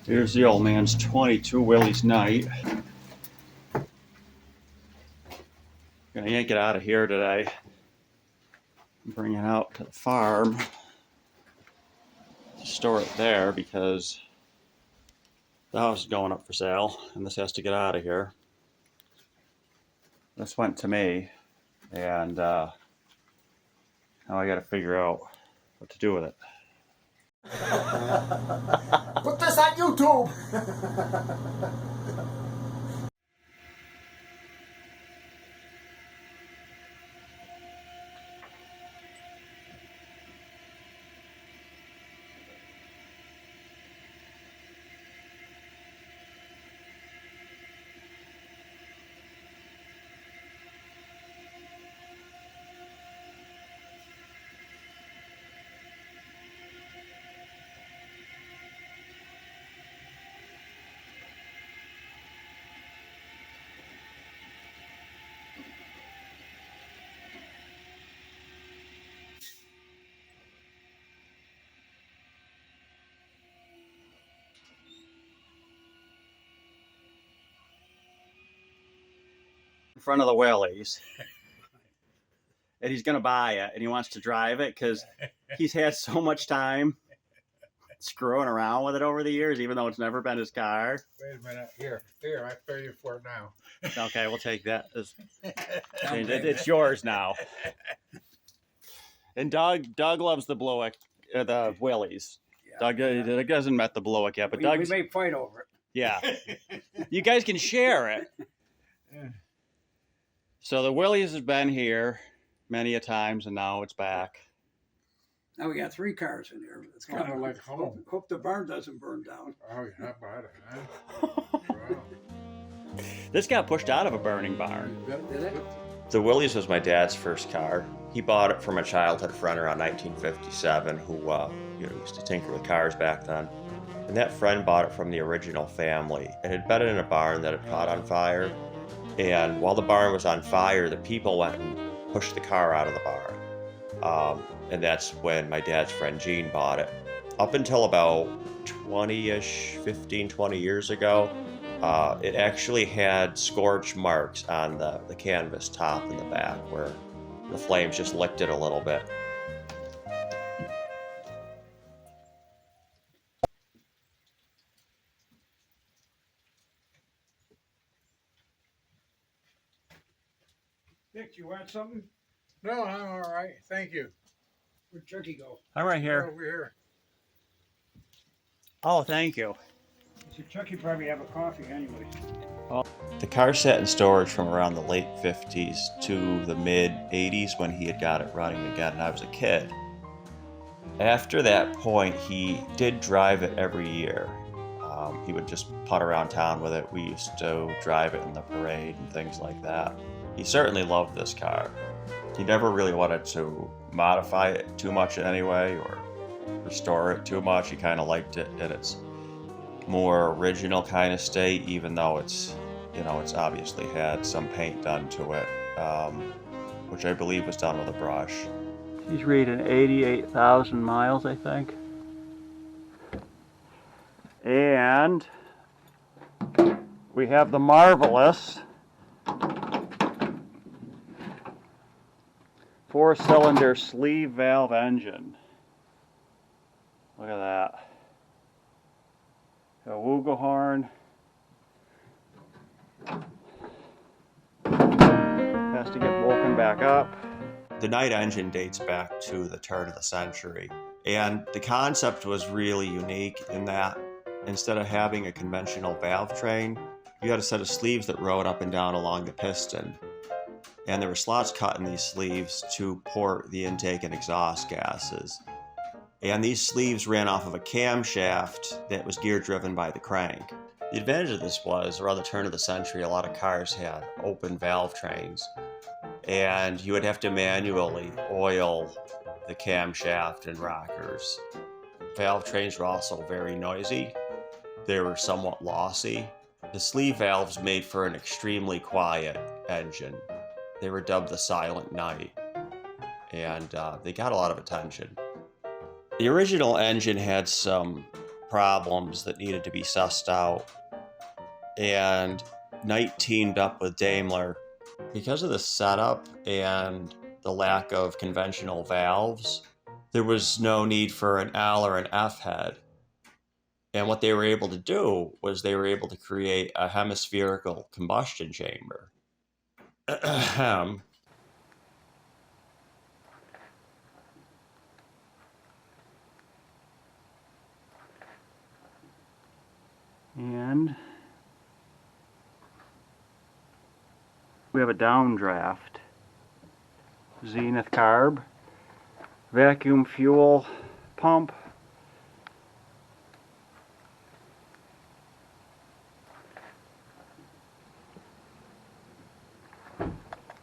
Here's the old man's 22 Willys Knight. Gonna yank it out of here today. Bring it out to the farm. Store it there because the house is going up for sale and this has to get out of here. This went to me and now I gotta figure out what to do with it. Put this on YouTube! In front of the Willys. And he's gonna buy it and he wants to drive it because he's had so much time screwing around with it over the years, even though it's never been his car. Wait a minute. Here, I pay you for it now. Okay, we'll take that. It's yours now. And Doug loves the Blowick, the Willys. Yeah, Doug hasn't met the Blowick yet, but we may fight over it. Yeah. You guys can share it. Yeah. So the Willys has been here many a times, and now it's back. Now we got 3 cars in here. It's kind of like home. Hope the barn doesn't burn down. Oh, yeah, about it, huh? Wow. This got pushed out of a burning barn. Did it? The Willys was my dad's first car. He bought it from a childhood friend around 1957 who used to tinker with cars back then. And that friend bought it from the original family. It had been in a barn that had caught on fire. And while the barn was on fire, the people went and pushed the car out of the barn. And that's when my dad's friend Gene bought it. Up until about 15, 20 years ago, it actually had scorch marks on the canvas top and the back where the flames just licked it a little bit. Dick, you want something? No, I'm all right. Thank you. Where'd Chucky go? I'm right here. Over here. Oh, thank you. So Chucky probably have a coffee anyways. The car sat in storage from around the late 50s to the mid 80s when he had got it running again and I was a kid. After that point, he did drive it every year. He would just putt around town with it. We used to drive it in the parade and things like that. He certainly loved this car. He never really wanted to modify it too much in any way or restore it too much. He kind of liked it in its more original kind of state, even though it's obviously had some paint done to it, which I believe was done with a brush. He's reading 88,000 miles, I think. And we have the marvelous 4-cylinder sleeve valve engine. Look at that. A Wugelhorn. Has to get woken back up. The Knight engine dates back to the turn of the century, and the concept was really unique in that instead of having a conventional valve train, you had a set of sleeves that rode up and down along the piston. And there were slots cut in these sleeves to port the intake and exhaust gases. And these sleeves ran off of a camshaft that was gear driven by the crank. The advantage of this was, around the turn of the century, a lot of cars had open valve trains. And you would have to manually oil the camshaft and rockers. Valve trains were also very noisy. They were somewhat lossy. The sleeve valves made for an extremely quiet engine. They were dubbed the Silent Knight, and they got a lot of attention. The original engine had some problems that needed to be sussed out. And Knight teamed up with Daimler. Because of the setup and the lack of conventional valves, there was no need for an L or an F head. And what they were able to do was they were able to create a hemispherical combustion chamber. And we have a downdraft. Zenith carb. Vacuum fuel pump.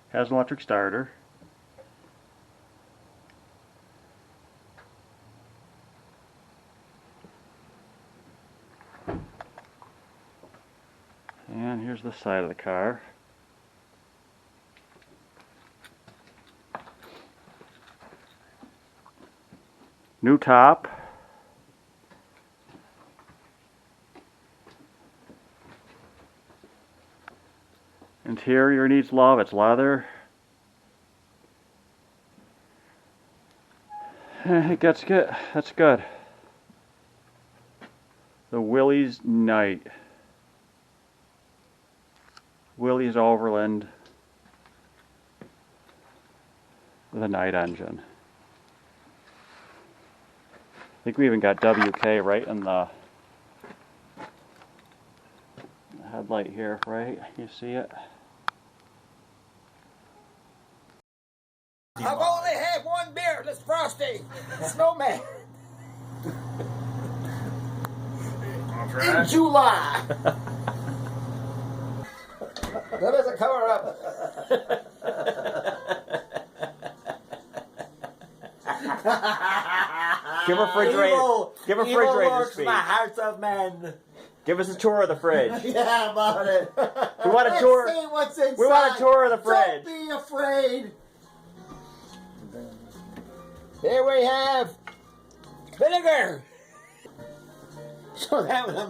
Has an electric starter. And here's the side of the car. New top. Interior needs love, it's leather. That's good. That's good. The Willys Knight. Willys Overland. The Knight engine. I think we even got WK right in the headlight here, right? You see it? I've only had one beer, this Frosty, Snowman, in July. That is a cover-up. Give refrigerator. Give refrigerator works speed. my hearts of men. Give us a tour of the fridge. Yeah, about it. We want a tour. Let's see what's inside. We want a tour of the fridge. Don't be afraid. Here we have vinegar. So that was a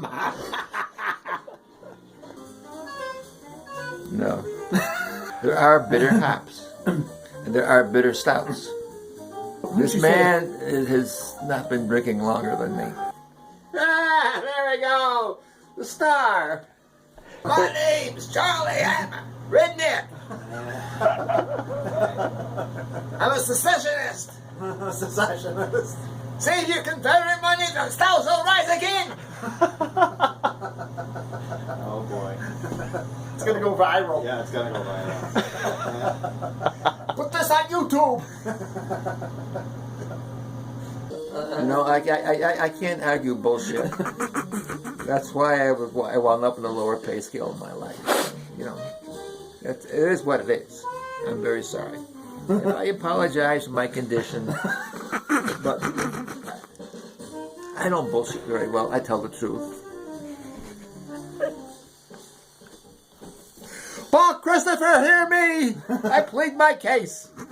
No. There are bitter hops, and there are bitter stouts. This man has not been drinking longer than me. Ah, there we go. The star. My name's Charlie. I'm a redneck. I'm a secessionist. Secessionist. Save your Confederate money, the Stouts will rise again. Oh boy. It's gonna go viral. Yeah, it's gonna go viral. Put this on YouTube. You know, I can't argue bullshit. That's why I wound up in the lower pay scale in my life. You know, it is what it is. I'm very sorry. And I apologize for my condition, but I don't bullshit very well. I tell the truth. Paul Christopher, hear me. I plead my case. Here's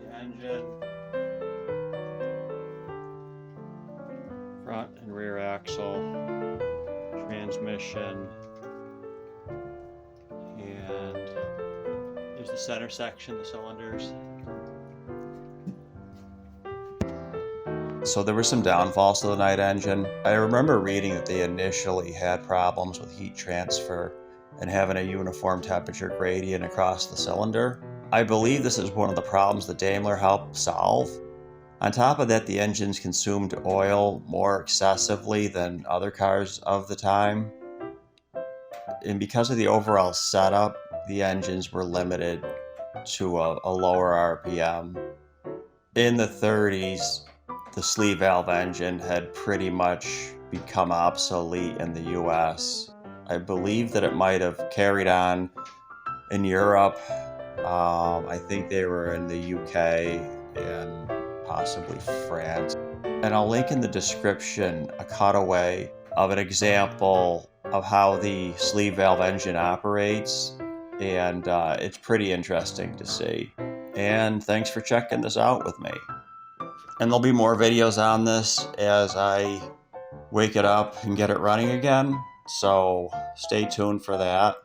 the engine. Front and rear axle. Transmission. And there's the center section, the cylinders. So there were some downfalls to the Knight engine. I remember reading that they initially had problems with heat transfer and having a uniform temperature gradient across the cylinder. I believe this is one of the problems that Daimler helped solve. On top of that, the engines consumed oil more excessively than other cars of the time. And because of the overall setup, the engines were limited to a lower RPM. In the 30s, the sleeve valve engine had pretty much become obsolete in the US. I believe that it might have carried on in Europe. I think they were in the UK and possibly France. And I'll link in the description a cutaway of an example of how the sleeve valve engine operates. And it's pretty interesting to see. And thanks for checking this out with me. And there'll be more videos on this as I wake it up and get it running again. So stay tuned for that.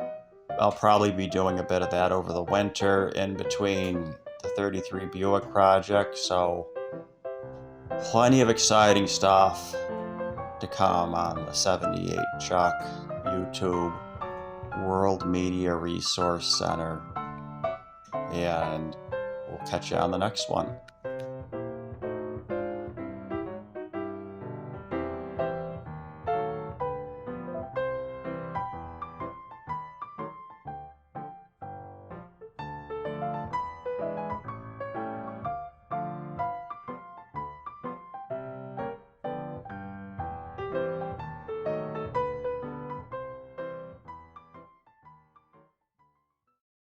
I'll probably be doing a bit of that over the winter in between the 33 Buick project. So plenty of exciting stuff to come on the 78 Chuck YouTube World Media Resource Center. And we'll catch you on the next one.